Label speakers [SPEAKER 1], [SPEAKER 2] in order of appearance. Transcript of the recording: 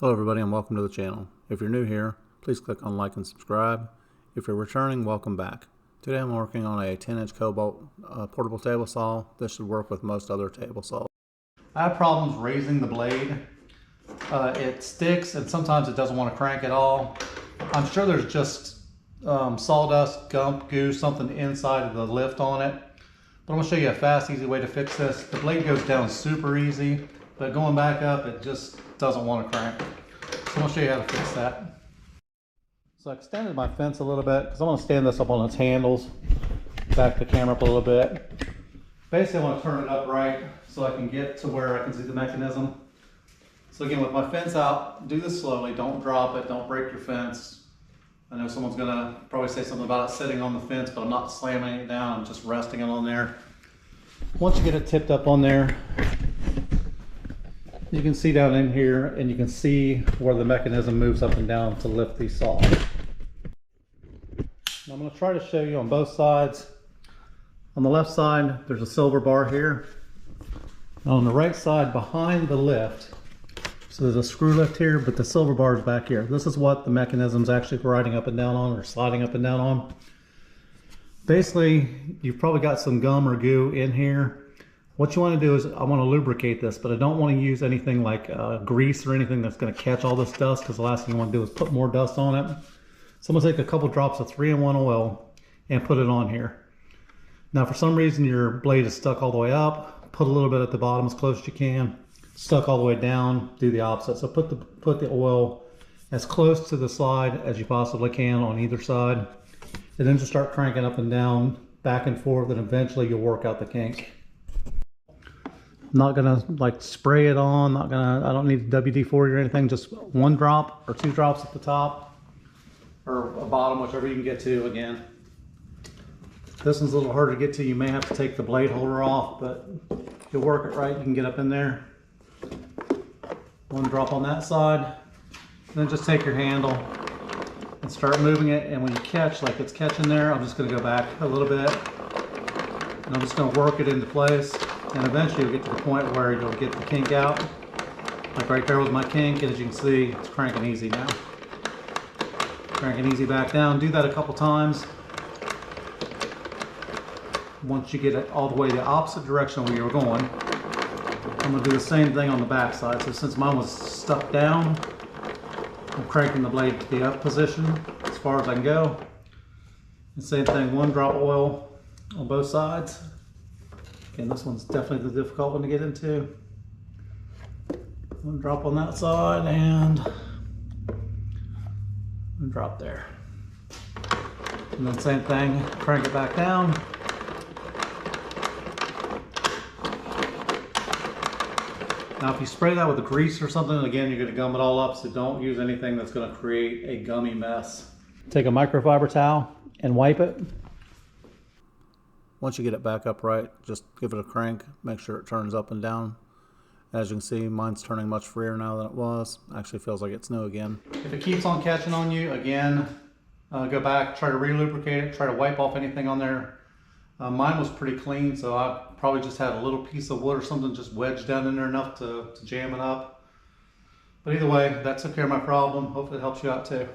[SPEAKER 1] Hello everybody and welcome to the channel. If you're new here, please click on like and subscribe. If you're returning, welcome back. Today I'm working on a 10-inch Kobalt portable table saw. This should work with most other table saws. I have problems raising the blade. It sticks and sometimes it doesn't want to crank at all. I'm sure there's just sawdust, gump, goo, something inside of the lift on it. But I'm going to show you a fast, easy way to fix this. The blade goes down super easy, but going back up, it just doesn't want to crank. So I'm going to show you how to fix that. So I extended my fence a little bit because I want to stand this up on its handles, back the camera up a little bit. Basically I want to turn it upright so I can get to where I can see the mechanism. So again, with my fence out, do this slowly, don't drop it, don't break your fence. I know someone's going to probably say something about it sitting on the fence, but I'm not slamming it down, I'm just resting it on there. Once you get it tipped up on there, you can see down in here and you can see where the mechanism moves up and down to lift the saw. Now I'm going to try to show you on both sides. On the left side, there's a silver bar here. On the right side, behind the lift, so there's a screw lift here, but the silver bar is back here. This is what the mechanism's actually riding up and down on, or sliding up and down on. Basically, you've probably got some gum or goo in here. What you want to do is, I want to lubricate this, but I don't want to use anything like grease or anything that's going to catch all this dust, because the last thing you want to do is put more dust on it. So I'm going to take a couple drops of 3-in-1 oil and put it on here. Now for some reason your blade is stuck all the way up, put a little bit at the bottom as close as you can. Stuck all the way down, do the opposite. So put the oil as close to the slide as you possibly can on either side, and then just start cranking up and down, back and forth, and eventually you'll work out the kink. I'm not gonna like spray it on, I don't need WD-40 or anything, just 1 drop or 2 drops at the top or a bottom, whichever you can get to. Again, this one's a little harder to get to. You may have to take the blade holder off, but if you work it right, you can get up in there. 1 drop on that side, then just take your handle and start moving it, and when you catch, like it's catching there, I'm just going to go back a little bit and I'm just going to work it into place, and eventually you'll get to the point where you'll get the kink out. Like right there was my kink, and as you can see, it's cranking easy now. Cranking easy back down. Do that a couple times. Once you get it all the way the opposite direction where you're going, I'm going to do the same thing on the back side. So since mine was stuck down, I'm cranking the blade to the up position as far as I can go. And same thing, 1 drop oil on both sides. Again, this one's definitely the difficult one to get into. 1 drop on that side and 1 drop there. And then same thing, crank it back down. Now if you spray that with a grease or something, again, you're going to gum it all up, so don't use anything that's going to create a gummy mess. Take a microfiber towel and wipe it. Once you get it back upright, just give it a crank, make sure it turns up and down. As you can see, mine's turning much freer now than it was. Actually feels like it's new again. If it keeps on catching on you, again, go back, try to re-lubricate it, try to wipe off anything on there. Mine was pretty clean, so I probably just had a little piece of wood or something just wedged down in there enough to jam it up. But either way, that took care of my problem. Hopefully it helps you out too.